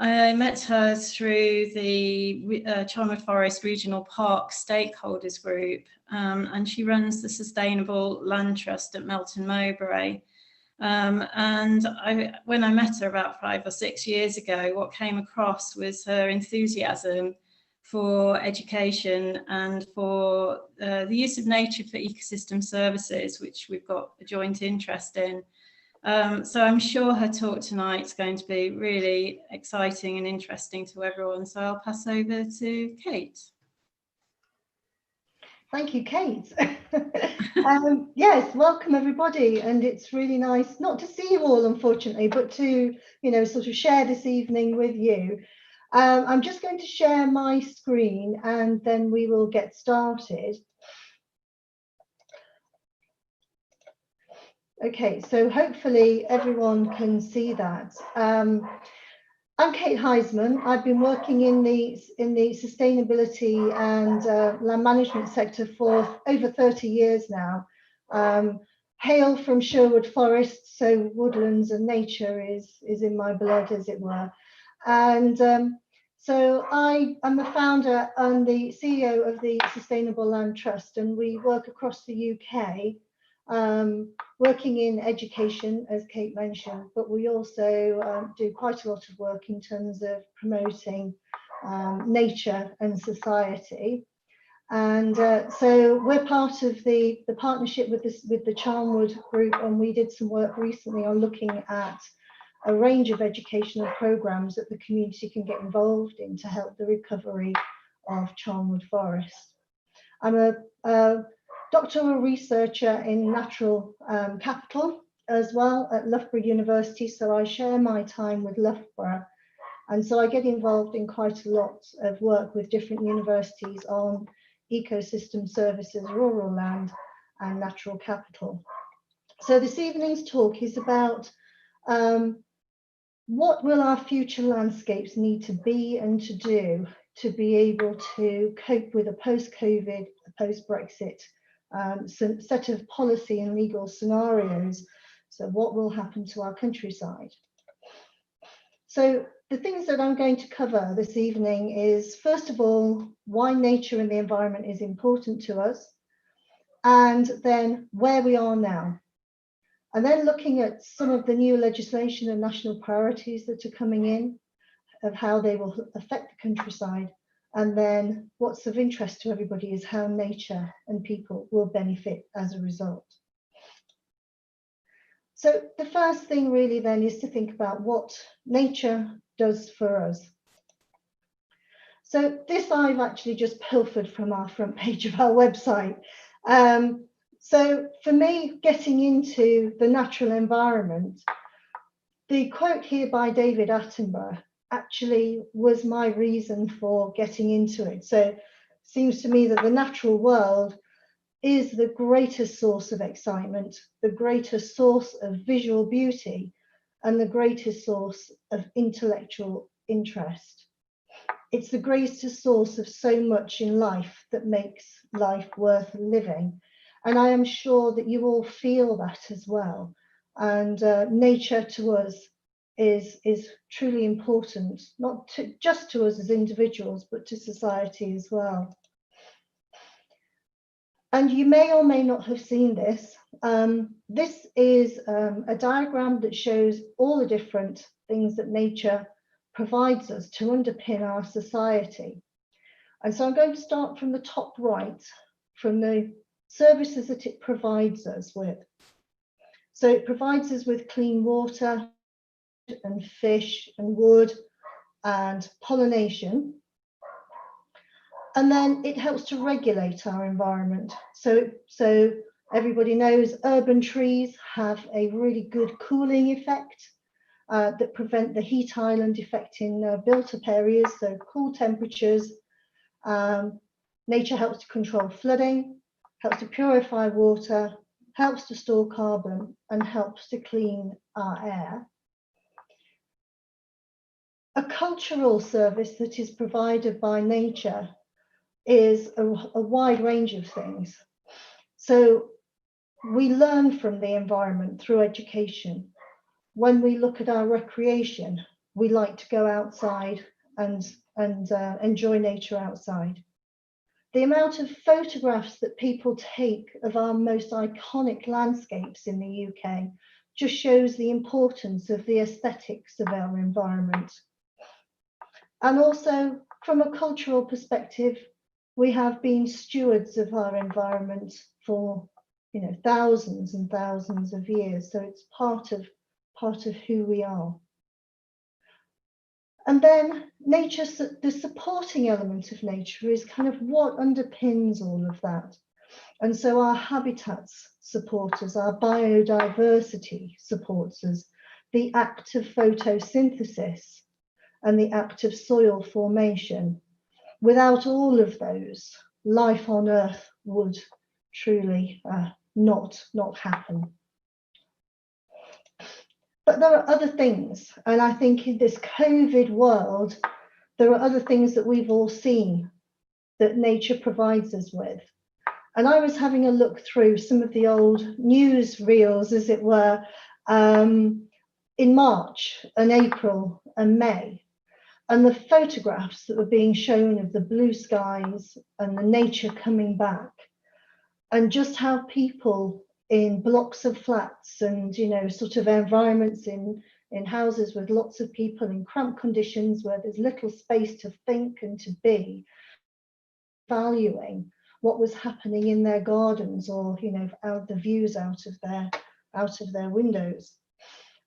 I met her through the Charnwood Forest Regional Park Stakeholders Group, and she runs the Sustainable Land Trust at Melton Mowbray. And when I met her about 5 or 6 years ago, what came across was her enthusiasm for education and for the use of nature for ecosystem services, which we've got a joint interest in. So I'm sure her talk tonight is going to be really exciting and interesting to everyone. So I'll pass over to Kate. Thank you, Kate. Yes, welcome everybody, and it's really nice not to see you all, unfortunately, but to sort of share this evening with you. I'm just going to share my screen and then we will get started. Okay, so hopefully everyone can see that. I'm Kate Hiseman. I've been working in the sustainability and land management sector for over 30 years now. Hail from Sherwood Forest, so woodlands and nature is in my blood, as it were. And so I am the founder and the CEO of the Sustainable Land Trust, and we work across the UK, working in education, as Kate mentioned, but we also do quite a lot of work in terms of promoting nature and society. And so we're part of the partnership with the Charnwood Group, and we did some work recently on looking at a range of educational programs that the community can get involved in to help the recovery of Charnwood Forest. I'm a doctoral researcher in natural capital as well at Loughborough University, so I share my time with Loughborough, and so I get involved in quite a lot of work with different universities on ecosystem services, rural land and natural capital. So this evening's talk is about what will our future landscapes need to be and to do to be able to cope with a post-COVID, a post-Brexit set of policy and legal scenarios. So what will happen to our countryside? So the things that I'm going to cover this evening is, first of all, why nature and the environment is important to us, and then where we are now. And then looking at some of the new legislation and national priorities that are coming in, of how they will affect the countryside. And then what's of interest to everybody is how nature and people will benefit as a result. So the first thing really then is to think about what nature does for us. So this I've actually just pilfered from our front page of our website. So for me, getting into the natural environment, the quote here by David Attenborough actually was my reason for getting into it. So it seems to me that the natural world is the greatest source of excitement, the greatest source of visual beauty, and the greatest source of intellectual interest. It's the greatest source of so much in life that makes life worth living. And I am sure that you all feel that as well. And nature to us is truly important, not just to us as individuals, but to society as well. And you may or may not have seen this. This is a diagram that shows all the different things that nature provides us to underpin our society. And so I'm going to start from the top right, from the services that it provides us with. So it provides us with clean water and fish and wood and pollination. And then it helps to regulate our environment. So everybody knows urban trees have a really good cooling effect that prevent the heat island effect in built-up areas, so cool temperatures. Nature helps to control flooding, helps to purify water, helps to store carbon, and helps to clean our air. A cultural service that is provided by nature is a wide range of things. So we learn from the environment through education. When we look at our recreation, we like to go outside and enjoy nature outside. The amount of photographs that people take of our most iconic landscapes in the UK just shows the importance of the aesthetics of our environment. And also, from a cultural perspective, we have been stewards of our environment for, you know, thousands and thousands of years. So it's part of who we are. And then nature, the supporting element of nature is kind of what underpins all of that. And so our habitats support us, our biodiversity supports us, the act of photosynthesis and the act of soil formation. Without all of those, life on Earth would truly not happen. But there are other things, and I think in this COVID world, there are other things that we've all seen that nature provides us with. And I was having a look through some of the old news reels, as it were, in March and April and May. And the photographs that were being shown of the blue skies and the nature coming back, and just how people in blocks of flats and, you know, sort of environments in houses with lots of people in cramped conditions where there's little space to think and to be, valuing what was happening in their gardens or, you know, out the views out of their windows.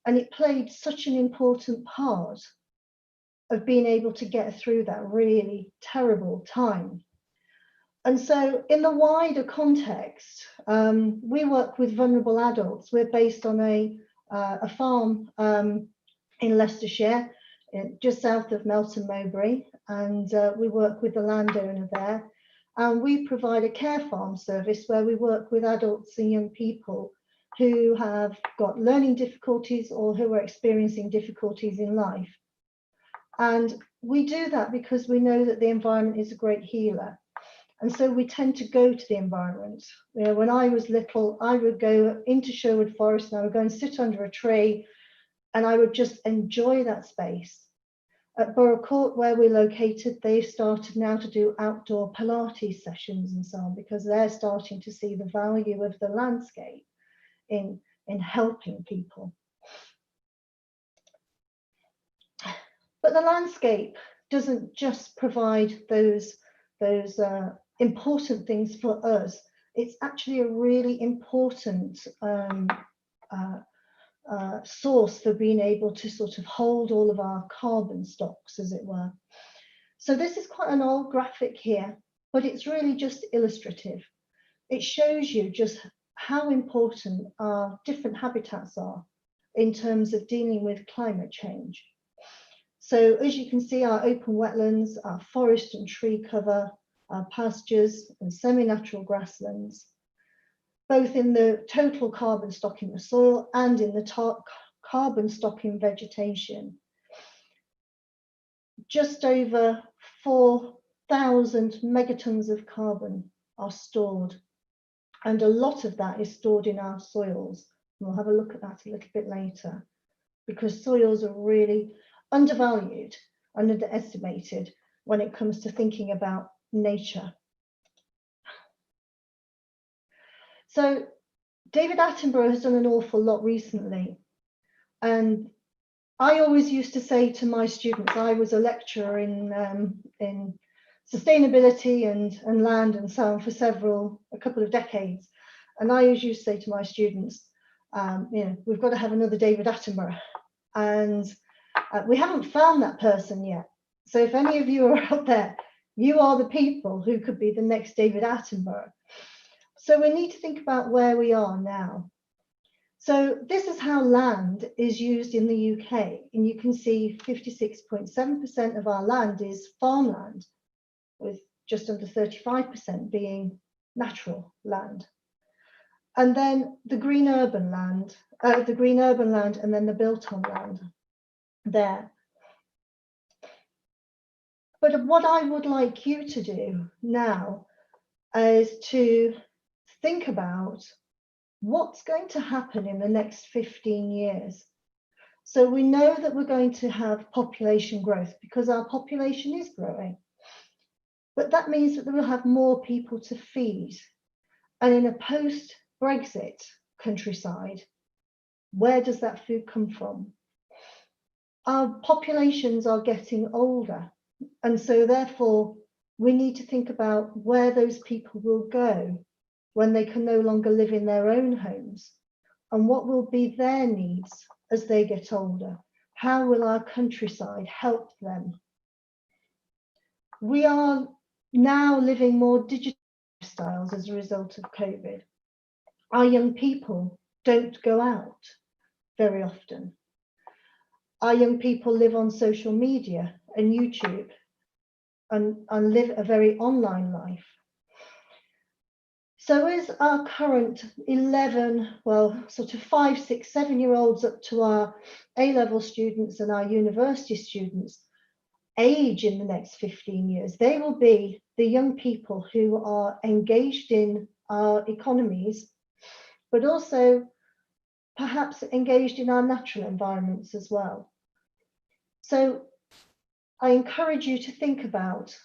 And it played such an important part of being able to get through that really terrible time. And so in the wider context, we work with vulnerable adults. We're based on a farm in Leicestershire, just south of Melton Mowbray, and we work with the landowner there. And we provide a care farm service where we work with adults and young people who have got learning difficulties or who are experiencing difficulties in life. And we do that because we know that the environment is a great healer. And so we tend to go to the environment. You know, when I was little, I would go into Sherwood Forest and I would go and sit under a tree and I would just enjoy that space. At Borough Court, where we're located, they've started now to do outdoor Pilates sessions and so on, because they're starting to see the value of the landscape in helping people. But the landscape doesn't just provide those important things for us. It's actually a really important source for being able to sort of hold all of our carbon stocks, as it were. So this is quite an old graphic here, but it's really just illustrative. It shows you just how important our different habitats are in terms of dealing with climate change. So as you can see, our open wetlands, our forest and tree cover, our pastures and semi-natural grasslands, both in the total carbon stock in the soil and in the carbon stock in vegetation. Just over 4,000 megatons of carbon are stored, and a lot of that is stored in our soils. And we'll have a look at that a little bit later, because soils are really undervalued and underestimated when it comes to thinking about nature. So David Attenborough has done an awful lot recently. And I always used to say to my students, I was a lecturer in sustainability and land and so on for a couple of decades. And I always used to say to my students, you know, we've got to have another David Attenborough. And we haven't found that person yet. So if any of you are out there, you are the people who could be the next David Attenborough. So we need to think about where we are now. So this is how land is used in the UK. And you can see 56.7% of our land is farmland, with just under 35% being natural land. And then the green urban land, and then the built on land there. But what I would like you to do now is to think about what's going to happen in the next 15 years. So we know that we're going to have population growth because our population is growing. But that means that we'll have more people to feed. And in a post-Brexit countryside, where does that food come from? Our populations are getting older. And so therefore, we need to think about where those people will go when they can no longer live in their own homes, and what will be their needs as they get older. How will our countryside help them? We are now living more digital lifestyles as a result of COVID. Our young people don't go out very often. Our young people live on social media and YouTube and live a very online life. So as our current 11, well, sort of 5, 6, 7-year-olds up to our A-level students and our university students age in the next 15 years, they will be the young people who are engaged in our economies, but also perhaps engaged in our natural environments as well. So I encourage you to think about,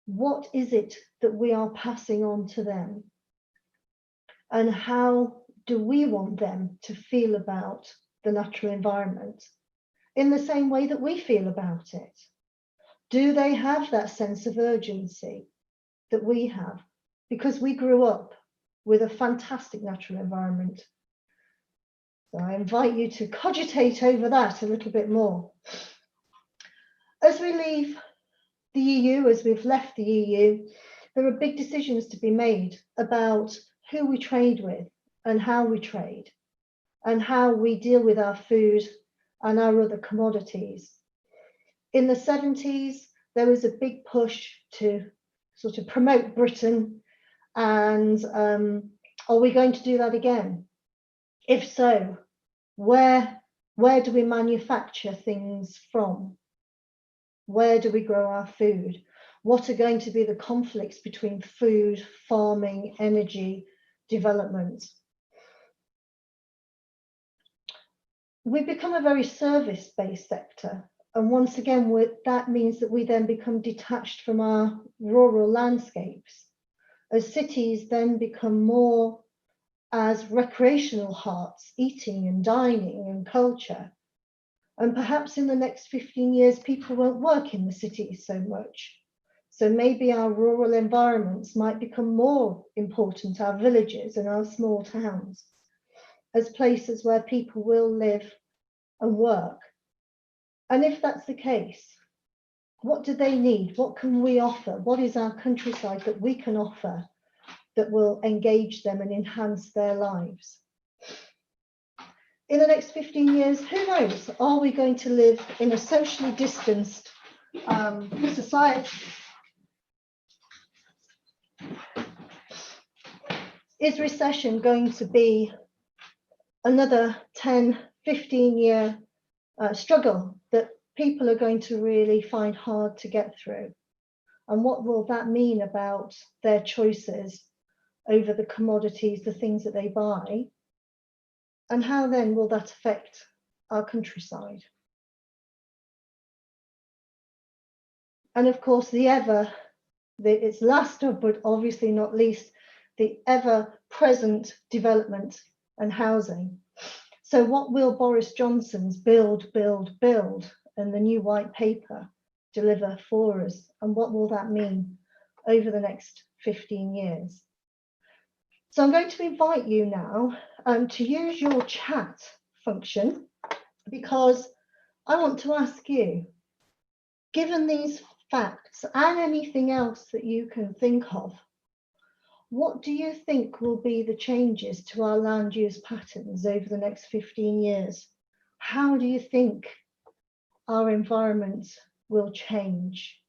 what is it that we are passing on to them? And how do we want them to feel about the natural environment in the same way that we feel about it? Do they have that sense of urgency that we have? Because we grew up with a fantastic natural environment. So I invite you to cogitate over that a little bit more. As we leave the EU, as we've left the EU, there are big decisions to be made about who we trade with and how we trade and how we deal with our food and our other commodities. In the 70s, there was a big push to sort of promote Britain, and are we going to do that again? If so, where do we manufacture things from? Where do we grow our food? What are going to be the conflicts between food, farming, energy, development? We become a very service-based sector. And once again, that means that we then become detached from our rural landscapes, as cities then become more as recreational hearts, eating and dining and culture. And perhaps in the next 15 years, people won't work in the cities so much. So maybe our rural environments might become more important, our villages and our small towns, as places where people will live and work. And if that's the case, what do they need? What can we offer? What is our countryside that we can offer that will engage them and enhance their lives? In the next 15 years, who knows? Are we going to live in a socially distanced society? Is recession going to be another 10, 15-year struggle that people are going to really find hard to get through? And what will that mean about their choices over the commodities, the things that they buy? And how then will that affect our countryside? And of course, it's last but obviously not least, the ever-present development and housing. So what will Boris Johnson's build, and the new white paper deliver for us? And what will that mean over the next 15 years? So I'm going to invite you now to use your chat function, because I want to ask you, given these facts and anything else that you can think of, what do you think will be the changes to our land use patterns over the next 15 years? How do you think our environment will change?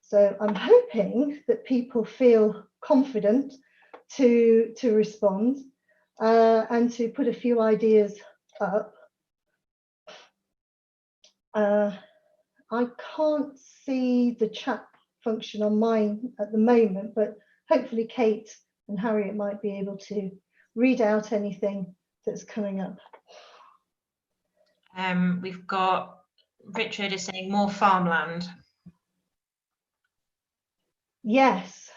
So I'm hoping that people feel confident to respond and to put a few ideas up. I can't see the chat function on mine at the moment, but hopefully Kate and Harriet might be able to read out anything that's coming up. We've got Richard is saying more farmland. Yes.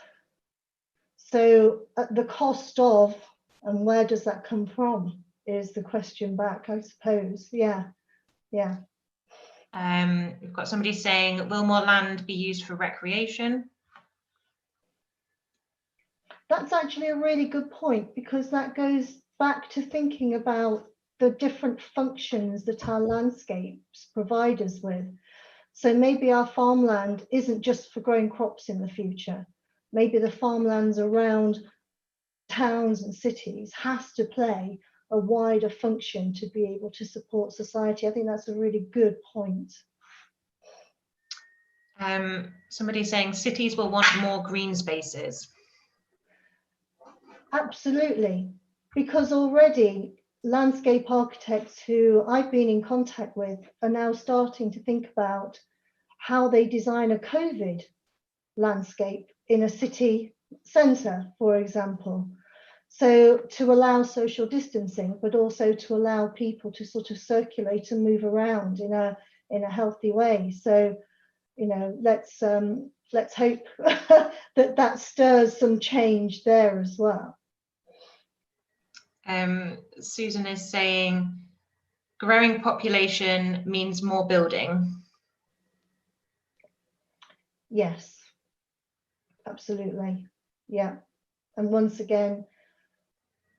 So at the cost of, and where does that come from, is the question back, I suppose. Yeah, yeah. We've got somebody saying, will more land be used for recreation? That's actually a really good point, because that goes back to thinking about the different functions that our landscapes provide us with. So maybe our farmland isn't just for growing crops in the future. Maybe the farmlands around towns and cities has to play a wider function to be able to support society. I think that's a really good point. Somebody saying cities will want more green spaces. Absolutely, because already landscape architects who I've been in contact with are now starting to think about how they design a COVID landscape in a city centre, for example. So to allow social distancing, but also to allow people to sort of circulate and move around in a healthy way. So, you know, let's hope that stirs some change there as well. Susan is saying growing population means more building. Yes, absolutely. Yeah. And once again,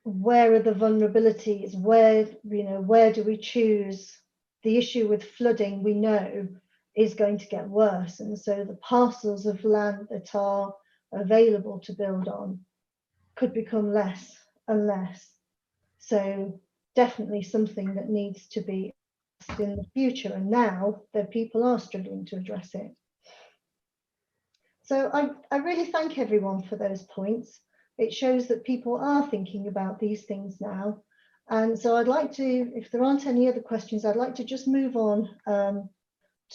where are the vulnerabilities? Where do we choose? The issue with flooding, we know, is going to get worse. And so the parcels of land that are available to build on could become less and less. So definitely something that needs to be addressed in the future. And now that people are struggling to address it. So I really thank everyone for those points. It shows that people are thinking about these things now. And so I'd like to, if there aren't any other questions, I'd like to just move on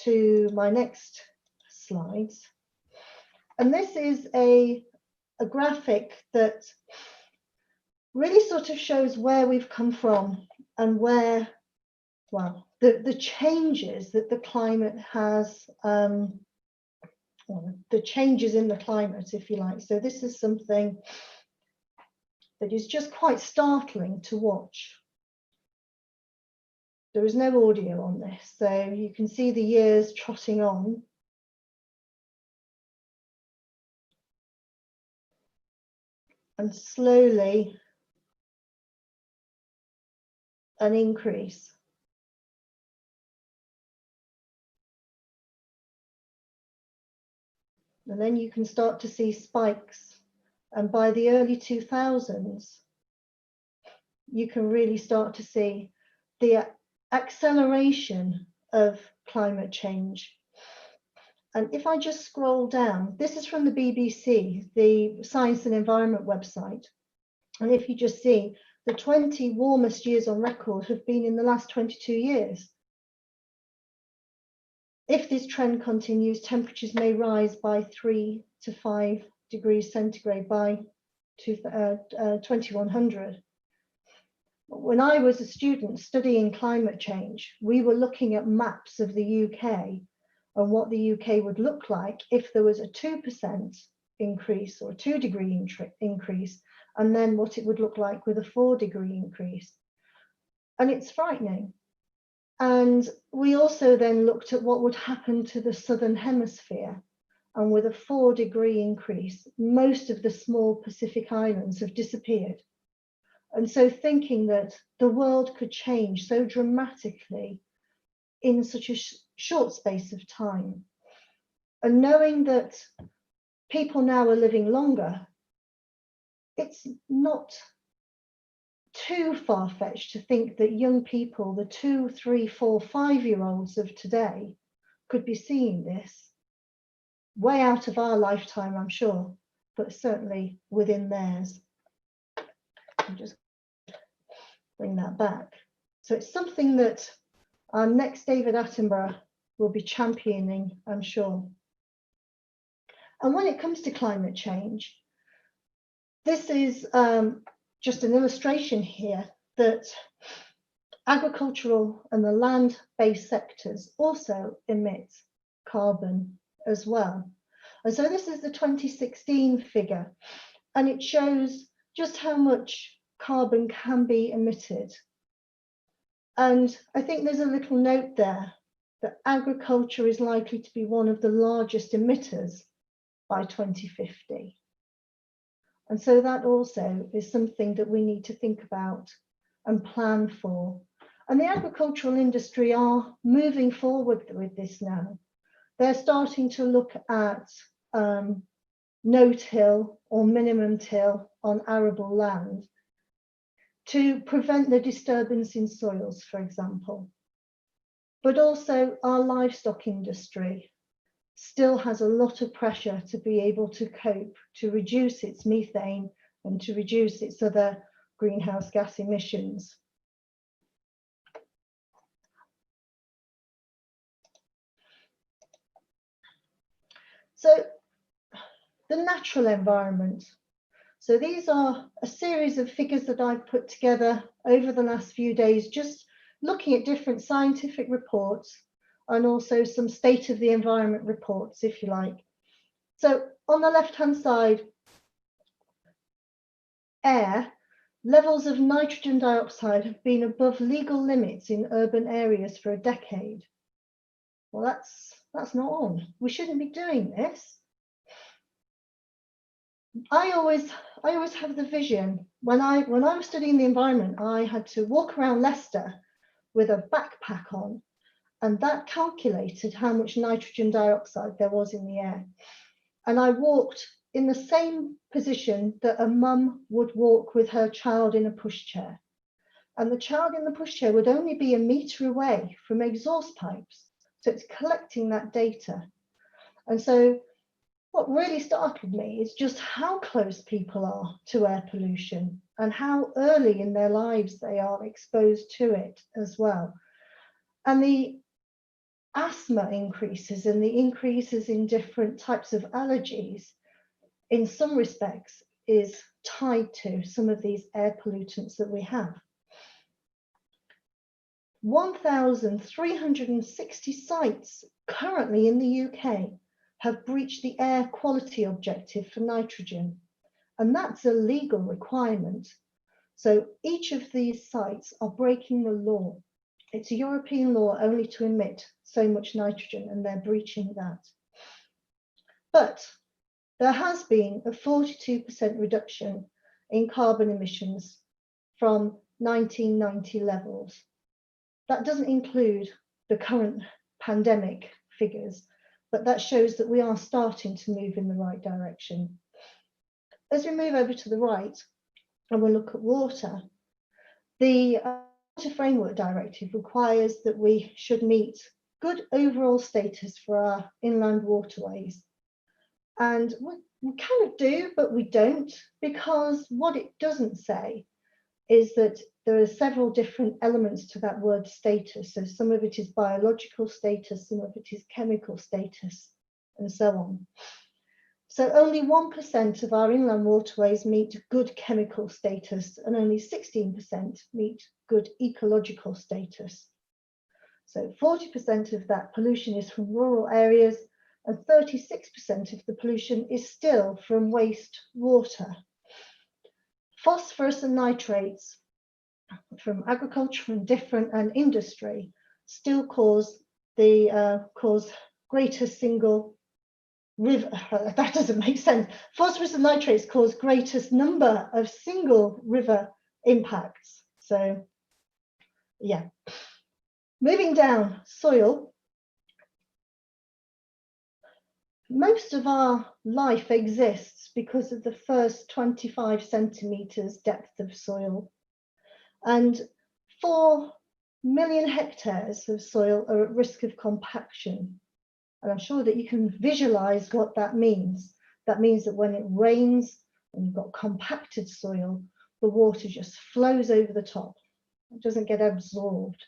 to my next slides. And this is a graphic that really sort of shows where we've come from and where, well, the changes that the climate has, the changes in the climate, if you like. So this is something that is just quite startling to watch. There is no audio on this, so you can see the years trotting on. And slowly an increase. And then you can start to see spikes. And by the early 2000s, you can really start to see the acceleration of climate change. And if I just scroll down, this is from the BBC, the Science and Environment website. And if you just see, the 20 warmest years on record have been in the last 22 years. If this trend continues, temperatures may rise by 3 to 5 degrees centigrade by 2100. When I was a student studying climate change, we were looking at maps of the UK and what the UK would look like if there was a 2% increase or a 2-degree increase, and then what it would look like with a 4-degree increase. And it's frightening. And we also then looked at what would happen to the Southern Hemisphere. And with a 4-degree increase, most of the small Pacific islands have disappeared. And so thinking that the world could change so dramatically in such a short space of time, and knowing that people now are living longer, it's not too far-fetched to think that young people, the 2, 3, 4, 5-year-olds of today, could be seeing this way out of our lifetime, I'm sure, but certainly within theirs. I'll just bring that back. So it's something that our next David Attenborough will be championing, I'm sure. And when it comes to climate change, this is just an illustration here that agricultural and the land-based sectors also emit carbon as well. And so this is the 2016 figure, and it shows just how much carbon can be emitted. And I think there's a little note there that agriculture is likely to be one of the largest emitters by 2050. And so that also is something that we need to think about and plan for. And the agricultural industry are moving forward with this now. They're starting to look at no-till or minimum till on arable land to prevent the disturbance in soils, for example. But also our livestock industry still has a lot of pressure to be able to cope, to reduce its methane and to reduce its other greenhouse gas emissions. So the natural environment. So these are a series of figures that I've put together over the last few days, just looking at different scientific reports and also some state of the environment reports, if you like. So on the left-hand side, air, levels of nitrogen dioxide have been above legal limits in urban areas for a decade. Well, that's not on. We shouldn't be doing this. I always have the vision, when I was studying the environment, I had to walk around Leicester with a backpack on, and that calculated how much nitrogen dioxide there was in the air. And I walked in the same position that a mum would walk with her child in a pushchair. And the child in the pushchair would only be a metre away from exhaust pipes. So it's collecting that data. And so what really startled me is just how close people are to air pollution and how early in their lives they are exposed to it as well. And the asthma increases and the increases in different types of allergies, in some respects, is tied to some of these air pollutants that we have. 1,360 sites currently in the UK have breached the air quality objective for nitrogen, and that's a legal requirement. So each of these sites are breaking the law. It's a European law only to emit so much nitrogen, and they're breaching that. But there has been a 42% reduction in carbon emissions from 1990 levels. That doesn't include the current pandemic figures, but that shows that we are starting to move in the right direction. As we move over to the right and we'll look at water, the Water Framework Directive requires that we should meet good overall status for our inland waterways. And we kind of do, but we don't, because what it doesn't say is that there are several different elements to that word status. So some of it is biological status, some of it is chemical status, and so on. So only 1% of our inland waterways meet good chemical status, and only 16% meet good ecological status. So 40% of that pollution is from rural areas, and 36% of the pollution is still from waste water. Phosphorus and nitrates from agriculture and industry still cause greatest single river. That doesn't make sense. Phosphorus and nitrates cause greatest number of single river impacts. So, yeah. Moving down, soil. Most of our life exists because of the first 25 centimetres depth of soil. And 4 million hectares of soil are at risk of compaction. And I'm sure that you can visualize what that means. That means that when it rains and you've got compacted soil, the water just flows over the top. It doesn't get absorbed.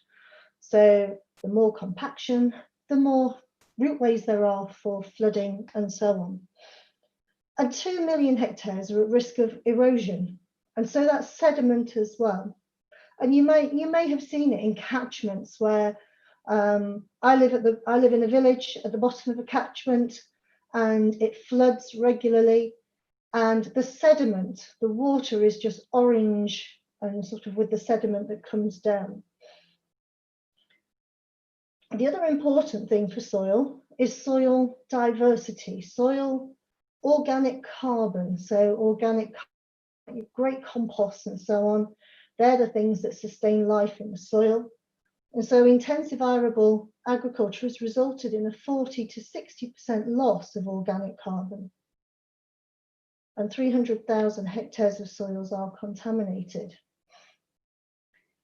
So the more compaction, the more routeways there are for flooding and so on. And 2 million hectares are at risk of erosion. And so that's sediment as well. And you may have seen it in catchments where I live in a village at the bottom of a catchment, and it floods regularly, and the sediment, the water is just orange and sort of with the sediment that comes down. The other important thing for soil is soil diversity, soil organic carbon. So organic, great compost and so on, they're the things that sustain life in the soil. And so intensive arable agriculture has resulted in a 40 to 60% loss of organic carbon. And 300,000 hectares of soils are contaminated.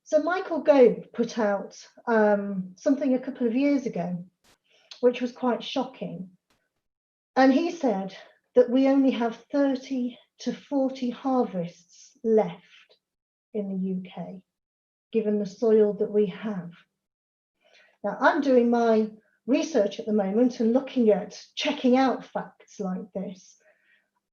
So Michael Gove put out something a couple of years ago, which was quite shocking. And he said that we only have 30 to 40 harvests left in the UK, given the soil that we have. Now, I'm doing my research at the moment and looking at checking out facts like this.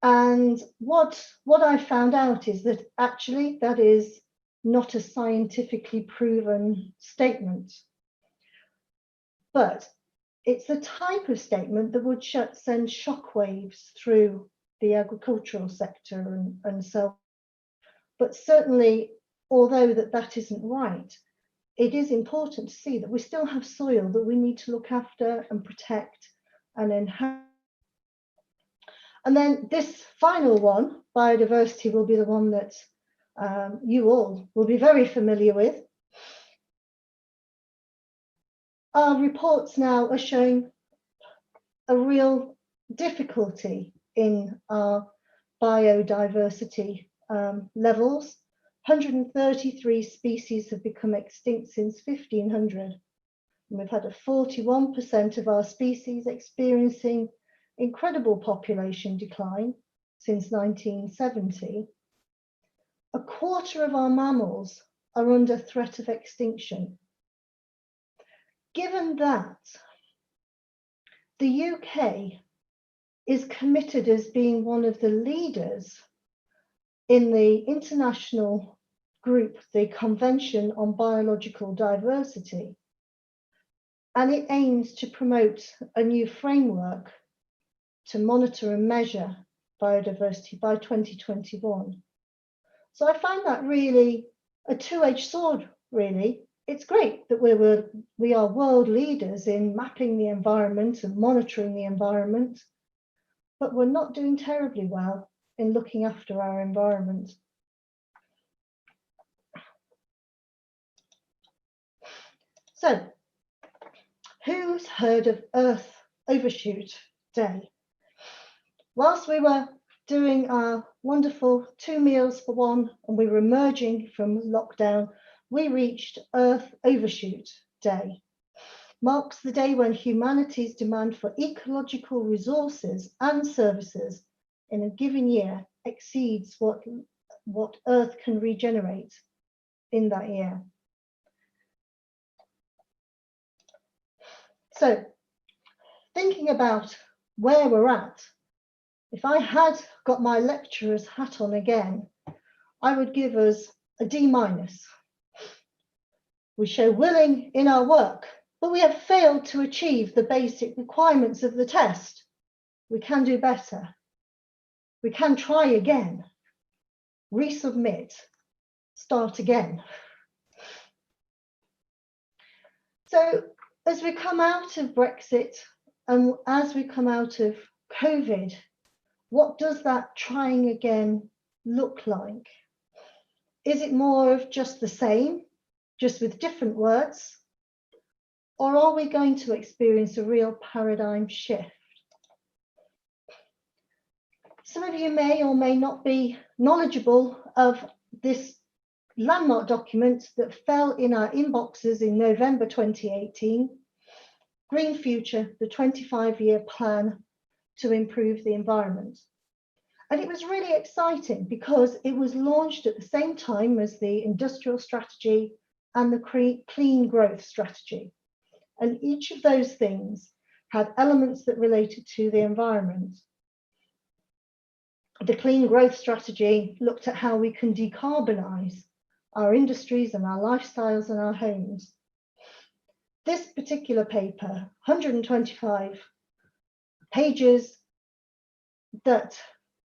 And what I found out is that actually that is not a scientifically proven statement. But it's the type of statement that would send shockwaves through the agricultural sector and so on. But certainly, although that isn't right, it is important to see that we still have soil that we need to look after and protect and enhance. And then this final one, biodiversity, will be the one that you all will be very familiar with. Our reports now are showing a real difficulty in our biodiversity levels. 133 species have become extinct since 1500. And we've had a 41% of our species experiencing incredible population decline since 1970. A quarter of our mammals are under threat of extinction. Given that, the UK is committed as being one of the leaders in the international group, the Convention on Biological Diversity, and it aims to promote a new framework to monitor and measure biodiversity by 2021. So I find that really a two-edged sword, really. It's great that we are world leaders in mapping the environment and monitoring the environment, but we're not doing terribly well in looking after our environment. So, who's heard of Earth Overshoot Day? Whilst we were doing our wonderful 2 meals for one and we were emerging from lockdown, we reached Earth Overshoot Day. Marks the day when humanity's demand for ecological resources and services in a given year exceeds what Earth can regenerate in that year. So, thinking about where we're at, if I had got my lecturer's hat on again, I would give us a D-. We show willing in our work, but we have failed to achieve the basic requirements of the test. We can do better. We can try again, resubmit, start again. So as we come out of Brexit and as we come out of COVID, what does that trying again look like? Is it more of just the same, just with different words? Or are we going to experience a real paradigm shift? Some of you may or may not be knowledgeable of this landmark document that fell in our inboxes in November 2018, Green Future, the 25-year plan to improve the environment. And it was really exciting because it was launched at the same time as the industrial strategy and the clean growth strategy. And each of those things had elements that related to the environment. The clean growth strategy looked at how we can decarbonize our industries and our lifestyles and our homes. This particular paper, 125 pages, that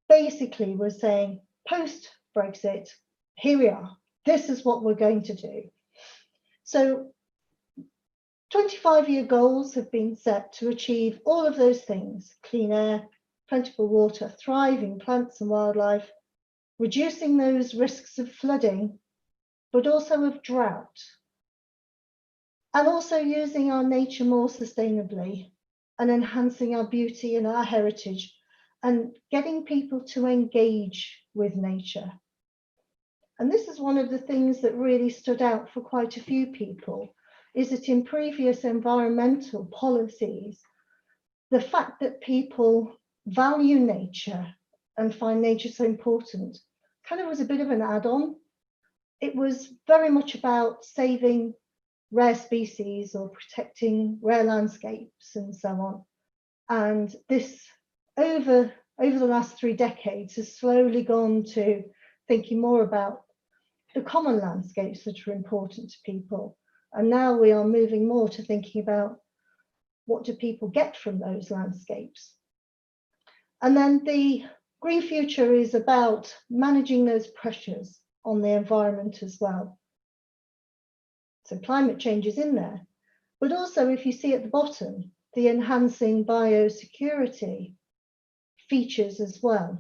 basically was saying, post-Brexit, here we are. This is what we're going to do. So 25-year goals have been set to achieve all of those things: clean air, plentiful water, thriving plants and wildlife, reducing those risks of flooding, but also of drought, and also using our nature more sustainably and enhancing our beauty and our heritage and getting people to engage with nature. And this is one of the things that really stood out for quite a few people, is that in previous environmental policies, the fact that people value nature and find nature so important kind of was a bit of an add-on. It was very much about saving rare species or protecting rare landscapes and so on. And this, over the last 3 decades, has slowly gone to thinking more about the common landscapes that are important to people. And now we are moving more to thinking about what do people get from those landscapes. And then the Green Future is about managing those pressures on the environment as well. So climate change is in there, but also if you see at the bottom, the enhancing biosecurity features as well.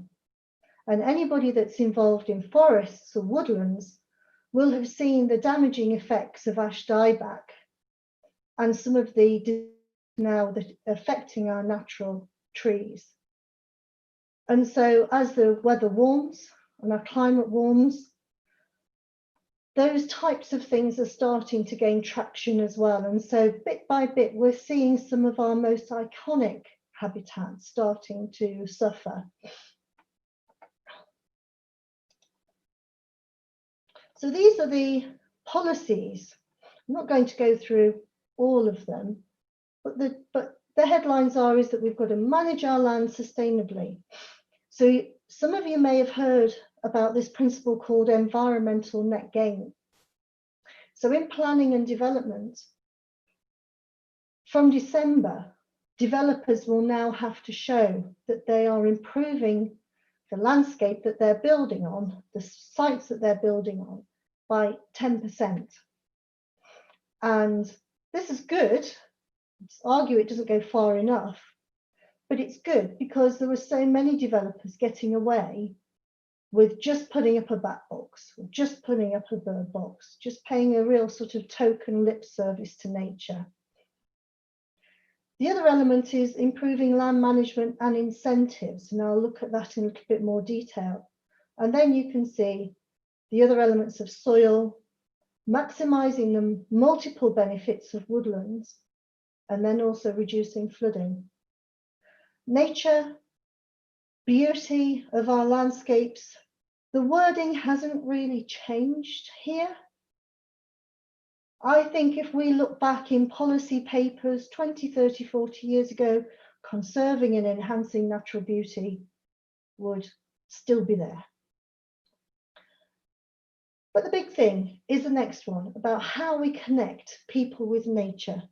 And anybody that's involved in forests or woodlands will have seen the damaging effects of ash dieback and some of the now that affecting our natural trees. And so as the weather warms and our climate warms, those types of things are starting to gain traction as well. And so bit by bit, we're seeing some of our most iconic habitats starting to suffer. So these are the policies. I'm not going to go through all of them, but the headlines is that we've got to manage our land sustainably. So some of you may have heard about this principle called environmental net gain. So in planning and development, from December, developers will now have to show that they are improving the landscape that they're building on, the sites that they're building on, by 10%. And this is good. Let's argue it doesn't go far enough, but it's good because there were so many developers getting away with just putting up a bat box, or just putting up a bird box, just paying a real sort of token lip service to nature. The other element is improving land management and incentives, and I'll look at that in a little bit more detail. And then you can see the other elements of soil, maximising the multiple benefits of woodlands, and then also reducing flooding. Nature, beauty of our landscapes, the wording hasn't really changed here. I think if we look back in policy papers 20, 30, 40 years ago, conserving and enhancing natural beauty would still be there. But the big thing is the next one, about how we connect people with nature.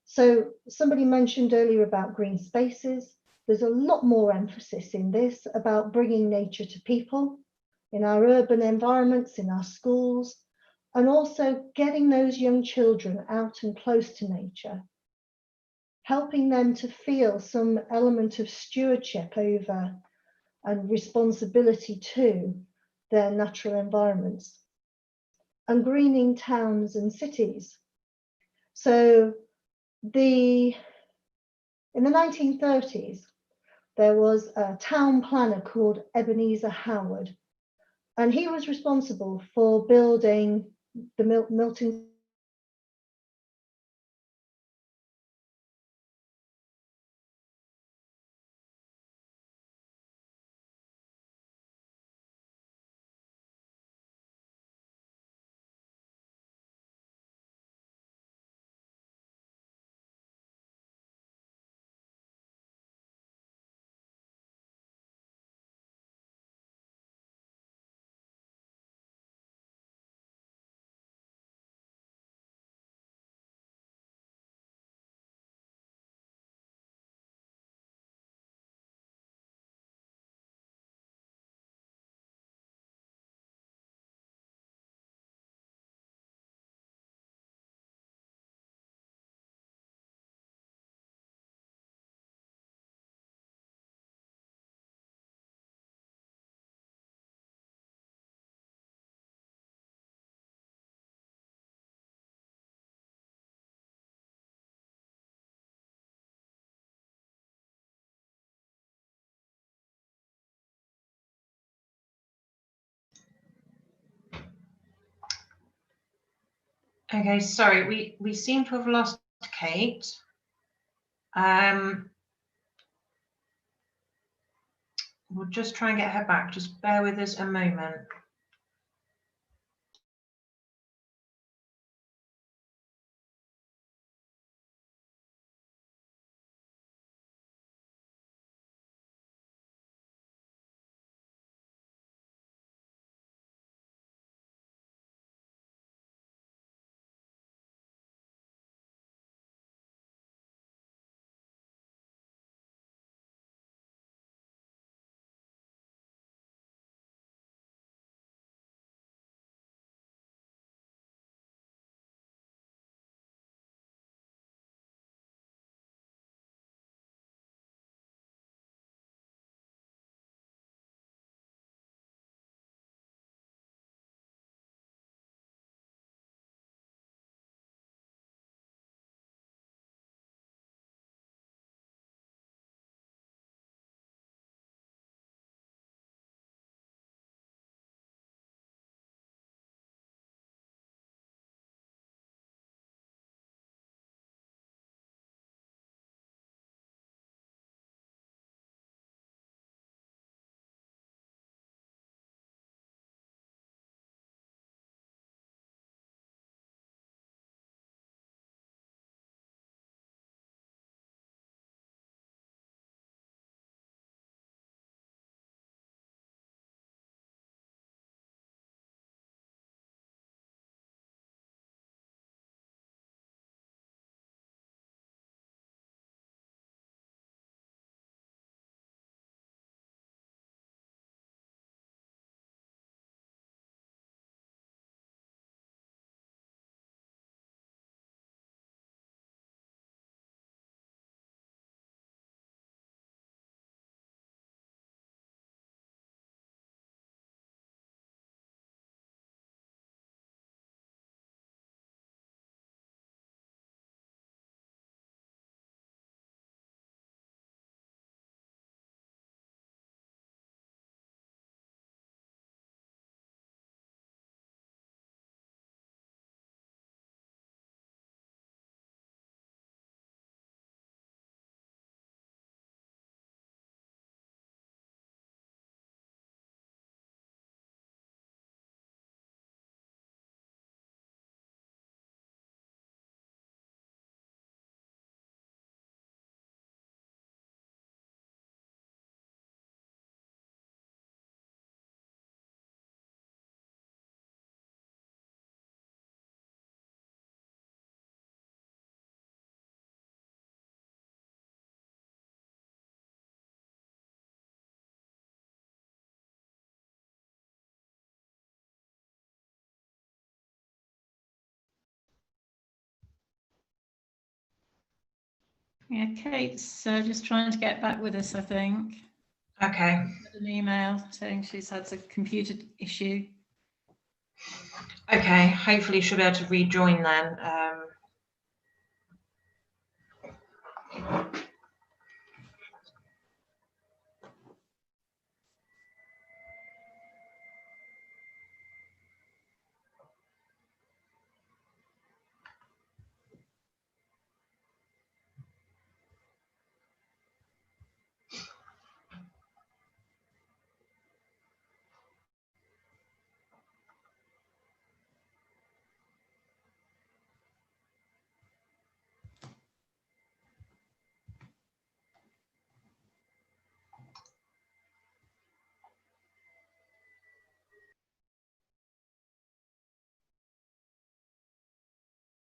So somebody mentioned earlier about green spaces. There's a lot more emphasis in this about bringing nature to people in our urban environments, in our schools, and also getting those young children out and close to nature, helping them to feel some element of stewardship over and responsibility to their natural environments, and greening towns and cities. So in the 1930s, there was a town planner called Ebenezer Howard, and he was responsible for building the Milton Okay, sorry, we seem to have lost Kate. We'll just try and get her back. Just bear with us a moment. Yeah, Kate's just trying to get back with us, I think. Okay. An email saying she's had a computer issue. Okay, hopefully she'll be able to rejoin then.